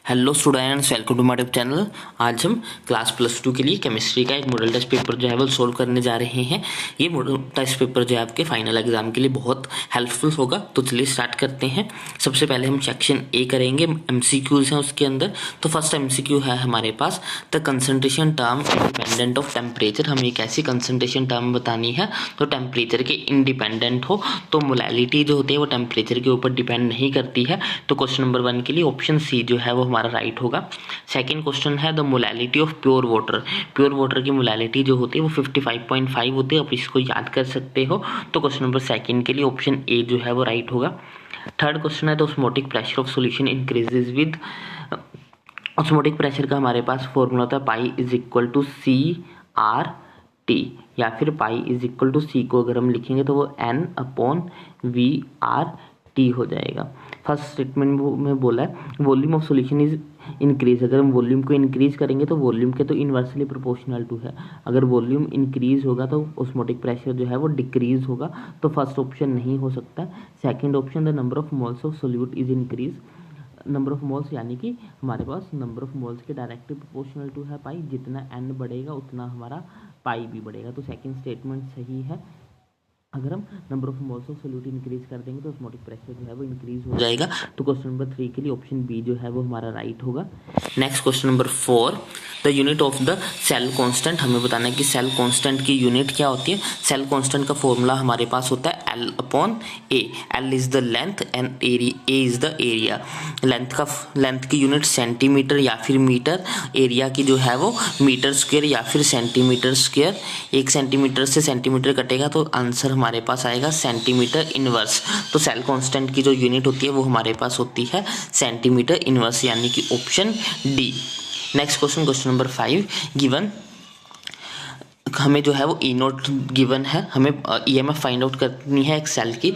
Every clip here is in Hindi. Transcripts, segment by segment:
Hello students, welcome to my YouTube channel. आज हम क्लास +2 के लिए केमिस्ट्री का एक मॉडल टेस्ट पेपर जो है वो सोल्व करने जा रहे हैं। ये मॉडल टेस्ट पेपर जो है आपके फाइनल एग्जाम के लिए बहुत हेल्पफुल होगा। तो चलिए स्टार्ट करते हैं। सबसे पहले हम सेक्शन ए करेंगे, एमसीक्यूज हैं उसके अंदर। तो फर्स्ट एमसीक्यू है हमारे पास, the concentration term independent of temperature. हमें एक ऐसी कंसंट्रेशन टर्म बतानी है तो टेम्परेचर के इंडिपेंडेंट हो, तो मोलैलिटी जो होती है वो टेम्परेचर के ऊपर डिपेंड नहीं करती है। तो क्वेश्चन नंबर 1 के लिए ऑप्शन सी जो है वो हमारा राइट होगा। सेकंड क्वेश्चन है the molality of pure water. Pure water की मोलैलिटी जो होती है वो 55.5 होती है। आप इसको याद कर सकते हो। तो क्वेश्चन नंबर 2 के लिए ऑप्शन ए जो है वो राइट होगा। थर्ड क्वेश्चन है the osmotic pressure of solution increases with. Osmotic pressure का हमारे पास फॉर्मूला होता है pi is equal to C R T, या फिर pi is equal to C को अगर हम लिखेंगे तो वो n upon V R T हो जाएगा। फर्स्ट स्टेटमेंट में बोला है volume of solution is increase. अगर हम वॉल्यूम को इंक्रीज करेंगे तो वॉल्यूम के तो इन्वर्सली प्रोपोर्शनल टू है। अगर वॉल्यूम इंक्रीज होगा तो ऑस्मोटिक प्रेशर जो है वो डिक्रीज होगा। तो फर्स्ट ऑप्शन नहीं हो सकता। Second option the number of moles of solute is increase. Number of moles यानी कि हमारे पास नंबर ऑफ मोल्स के डायरेक्टली प्रोपोर्शनल टू है पाई। जितना एन बढ़ेगा उतना हमारा पाई भी बढ़ेगा। तो सेकंड स्टेटमेंट सही है। अगर हम number of moles of solute increase कर देंगे तो ऑस्मोटिक प्रेशर जो है वो इंक्रीज हो जाएगा। तो क्वेश्चन नंबर 3 के लिए ऑप्शन बी जो है वो हमारा राइट होगा। Next question number 4, the unit of the cell constant. हमें बताना है कि सेल कांस्टेंट की यूनिट क्या होती है। सेल कांस्टेंट का फॉर्मूला हमारे पास होता है L upon A. L is the length and area, A is the area. Length की यूनिट सेंटीमीटर या फिर मीटर, एरिया की जो है वो मीटर स्क्वायर या फिर सेंटीमीटर स्क्वायर। 1 सेंटीमीटर से सेंटीमीटर कटेगा तो आंसर हमारे पास आएगा सेंटीमीटर इनवर्स। तो सेल कांस्टेंट की जो यूनिट होती है वो हमारे पास होती है सेंटीमीटर इनवर्स, यानी कि option D. Next question number 5, given हमें जो है वो ई नोट गिवन है। हमें ईएमएफ फाइंड आउट करनी है एक सेल की।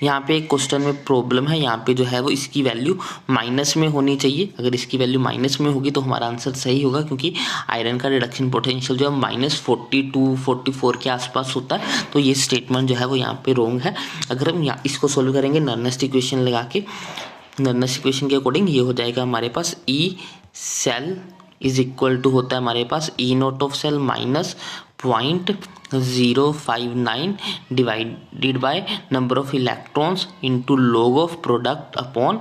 यहाँ पे एक क्वेश्चन में प्रॉब्लम है। यहाँ पे जो है वो इसकी वैल्यू माइनस में होनी चाहिए। अगर इसकी वैल्यू माइनस में होगी तो हमारा आंसर सही होगा, क्योंकि आयरन का रिडक्शन पोटेंशियल जो है -42 44 के आसपास होता है। तो ये स्टेटमेंट जो है वो यहाँ पे रॉन्ग है। अगर हम यहाँ इसको सोल्व करेंगे नर्नेस्ट इक्वेशन लगा के, नर्नेस्ट इक्वेशन के अकॉर्डिंग ये हो जाएगा हमारे पास E cell is equal to होता है हमारे पास E naught of cell minus 0.059 divided by number of electrons into log of product upon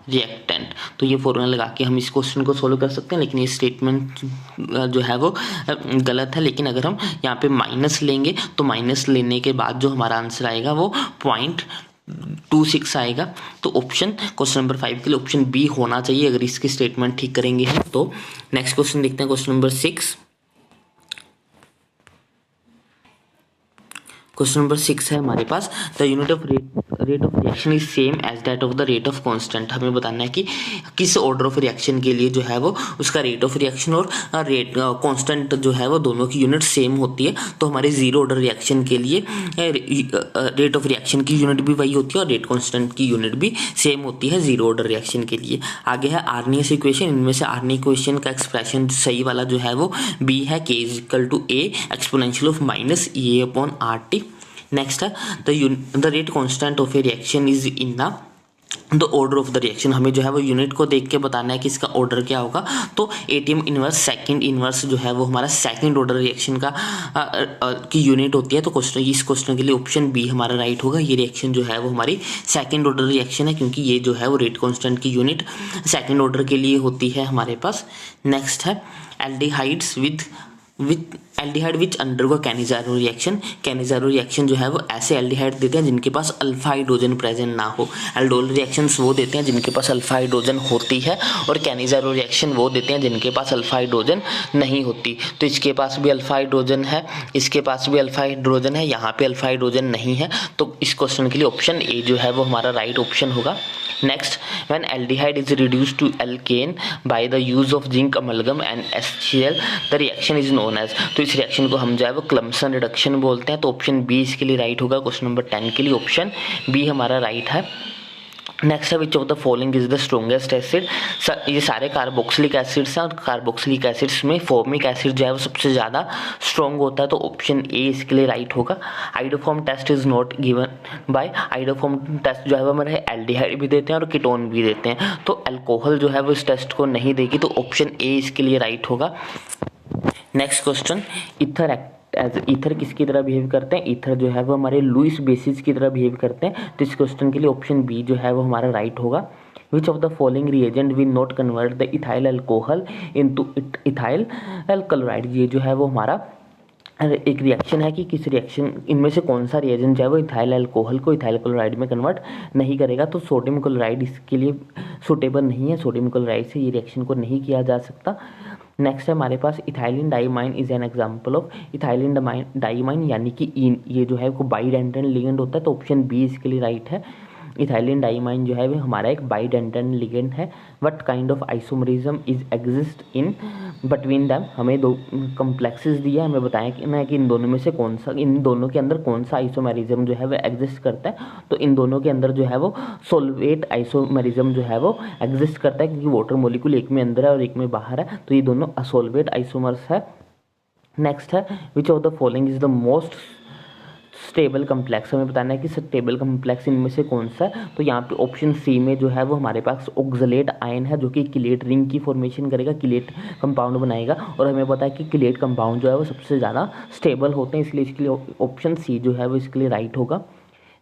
reactant. तो ये फॉर्मूला लगा के हम इस क्वेश्चन को सोल्व कर सकते हैं, लेकिन ये स्टेटमेंट जो है वो गलत है। लेकिन अगर हम यहाँ पे माइनस लेंगे तो माइनस लेने के बाद जो हमारा आंसर आएगा वो 0.26 आएगा। तो ऑप्शन क्वेश्चन नंबर 5 के लिए ऑप्शन बी होना चाहिए अगर इसकी स्टेटमेंट ठीक करेंगे हम तो। नेक्स्ट क्वेश्चन देखते हैं, क्वेश्चन नंबर 6। क्वेश्चन नंबर 6 है हमारे पास, the unit of rate of reaction is same as that of the rate of constant. हमें बताना है कि किस ऑर्डर ऑफ रिएक्शन के लिए जो है वो उसका रेट ऑफ रिएक्शन और रेट कांस्टेंट जो है वो दोनों की यूनिट सेम होती है। तो हमारे जीरो ऑर्डर रिएक्शन के लिए रेट ऑफ रिएक्शन की यूनिट भी वही होती है और रेट कांस्टेंट की यूनिट भी सेम होती है जीरो ऑर्डर रिएक्शन के लिए। आगे है आर्नियस इक्वेशन। इनमें से आर्नी इक्वेशन का एक्सप्रेशन सही वाला जो है वो बी है, k is equal to A exponential of minus A upon R T. Next है the rate constant of a reaction is in the order of the reaction. हमें जो है वो यूनिट को देख के बताना है कि इसका ऑर्डर क्या होगा। तो एटीएम इनवर्स सेकंड इनवर्स जो है वो हमारा सेकंड ऑर्डर रिएक्शन का की यूनिट होती है। तो क्वेश्चन इस क्वेश्चन के लिए ऑप्शन बी हमारा राइट होगा। ये रिएक्शन जो है वो हमारी सेकंड ऑर्डर रिएक्शन है, क्योंकि ये जो है वो रेट कांस्टेंट की यूनिट सेकंड ऑर्डर के लिए होती है हमारे पास। नेक्स्ट है aldehydes with aldehyde which undergo Cannizzaro reaction. Cannizzaro reaction जो है वो ऐसे एल्डिहाइड देते हैं जिनके पास अल्फा हाइड्रोजन प्रेजेंट ना हो। एल्डोल रिएक्शंस वो देते हैं जिनके पास अल्फा हाइड्रोजन होती है, और कैनिजारो रिएक्शन वो देते हैं जिनके पास अल्फा हाइड्रोजन नहीं होती। तो इसके पास भी अल्फा हाइड्रोजन है, इसके पास भी अल्फा हाइड्रोजन है, यहाँ पे अल्फा हाइड्रोजन नहीं है। तो इस क्वेश्चन के लिए ऑप्शन ए जो है वो हमारा राइट ऑप्शन होगा। Next, when aldehyde is reduced to alkane by the use of zinc amalgam and HCl the reaction is known as. तो इस रिएक्शन को हम जो है वो क्लम्सन रिडक्शन बोलते हैं। तो ऑप्शन बी इसके लिए राइट होगा। क्वेश्चन नंबर 10 के लिए ऑप्शन बी हमारा राइट है। नेक्स्ट है which of the following is the strongest acid. ये सारे कार्बोक्सिलिक एसिड्स हैं और कार्बोक्सिलिक एसिड्स में फॉर्मिक एसिड जो है वो सबसे ज़्यादा स्ट्रॉन्ग होता है, तो ऑप्शन ए इसके लिए राइट होगा। Iodoform test is not given by. Iodoform test जो है वो हमारे एल्डिहाइड भी देते हैं और कीटोन भी देते हैं, तो अल्कोहल जो है वो इस टेस्ट को नहीं देगी, तो ऑप्शन ए इसके लिए राइट होगा। Next question, ether as ether किसकी तरह बिहेव करते हैं। ईथर जो है वो हमारे लुईस बेसिस की तरह बिहेव करते हैं, तो इस क्वेश्चन के लिए ऑप्शन बी जो है वो हमारा राइट होगा। Which of the following reagent will not convert the ethyl alcohol into ethyl chloride. ये जो है वो हमारा एक रिएक्शन है कि किस रिएक्शन इनमें से कौन सा रिएजेंट जो है वो इथाइल अल्कोहल को इथाइल क्लोराइड में कन्वर्ट नहीं करेगा, तो सोडियम क्लोराइड इसके लिए सूटेबल नहीं है। सोडियम क्लोराइड से ये रिएक्शन को नहीं किया जा सकता। नेक्स्ट है हमारे पास ethylene diamine is an example of. Ethylene diamine यानी कि ये जो है वो बाइडेंटेन लिगेंड होता है, तो ऑप्शन बी इसके लिए राइट है। इथाइलिन डाइमाइन जो है वो हमारा एक बाइडेंटेन लिगेंड है। What kind of isomerism is exist in between them. हमें दो कम्प्लेक्सेस दिया है, हमें बताया कि ना कि इन दोनों में से कौन सा, इन दोनों के अंदर कौन सा आइसोमेरिज्म जो है वो एग्जिस्ट करता है, तो इन दोनों के अंदर जो है वो सोलवेट आइसोमेरिज्म जो है वो एग्जिस्ट करता है, क्योंकि वाटर मॉलिक्यूल एक में अंदर है और एक में बाहर है, तो ये दोनों असोलवेट आइसोमर्स है। नेक्स्ट है which of the following is the most stable complex. हमें बताना है कि स्टेबल कम्प्लेक्स इनमें से कौन सा है, तो यहाँ पे ऑप्शन सी में जो है वो हमारे पास ऑक्सलेट आयन है, जो कि किलेट रिंग की फॉर्मेशन करेगा, किलेट कंपाउंड बनाएगा, और हमें पता है कि किलेट कंपाउंड जो है वो सबसे ज़्यादा स्टेबल होते हैं, इसलिए इसके लिए ऑप्शन सी जो है वो इसके लिए राइट होगा।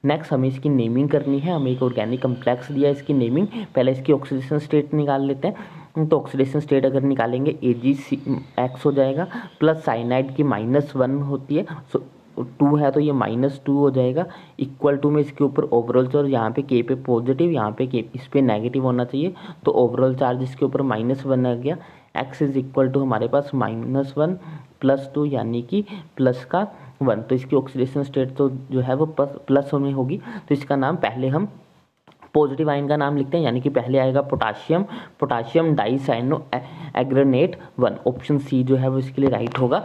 नेक्स्ट हमें इसकी नेमिंग करनी है। हमें एक ऑर्गेनिक कम्प्लेक्स दिया है, इसकी नेमिंग पहले इसकी ऑक्सीडेशन स्टेट निकाल लेते हैं। तो ऑक्सीडेशन स्टेट अगर निकालेंगे AgX हो जाएगा, प्लस साइनाइड की -1 होती है, 2 है तो ये -2 हो जाएगा, इक्वल टू में इसके ऊपर ओवरऑल चार्ज, यहाँ पे K पे पॉजिटिव, यहाँ पे K इस पे नेगेटिव होना चाहिए, तो ओवरऑल चार्ज इसके ऊपर -1 आ गया। X इज इक्वल टू हमारे पास -1 प्लस 2 यानी कि प्लस का 1, तो इसकी ऑक्सीडेशन स्टेट तो जो है वो प्लस में होगी, तो इसका नाम पहले हम पॉजिटिव आयन का नाम लिखते हैं, यानी कि पहले आएगा पोटाशियम डाइसाइनो एग्रेनेट 1। ऑप्शन सी जो है वो इसके लिए राइट होगा।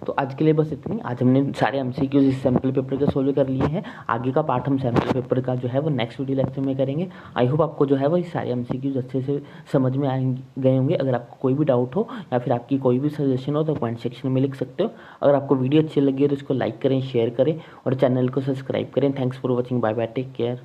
तो आज के लिए बस इतनी। आज हमने सारे एमसीक्यूज इस सैम्पल पेपर के सोल्व कर लिए हैं। आगे का पार्ट हम सैम्पल पेपर का जो है वो नेक्स्ट वीडियो लेक्चर में करेंगे। आई होप आपको जो है वो इस सारे एमसीक्यूज अच्छे से समझ में गए होंगे। अगर आपको कोई भी डाउट हो या फिर आपकी कोई भी सजेशन हो तो कमेंट सेक्शन में लिख सकते हो। अगर आपको वीडियो अच्छी लगी है तो इसको लाइक करें, शेयर करें और चैनल को सब्सक्राइब करें। Thanks for watching, bye bye, take care.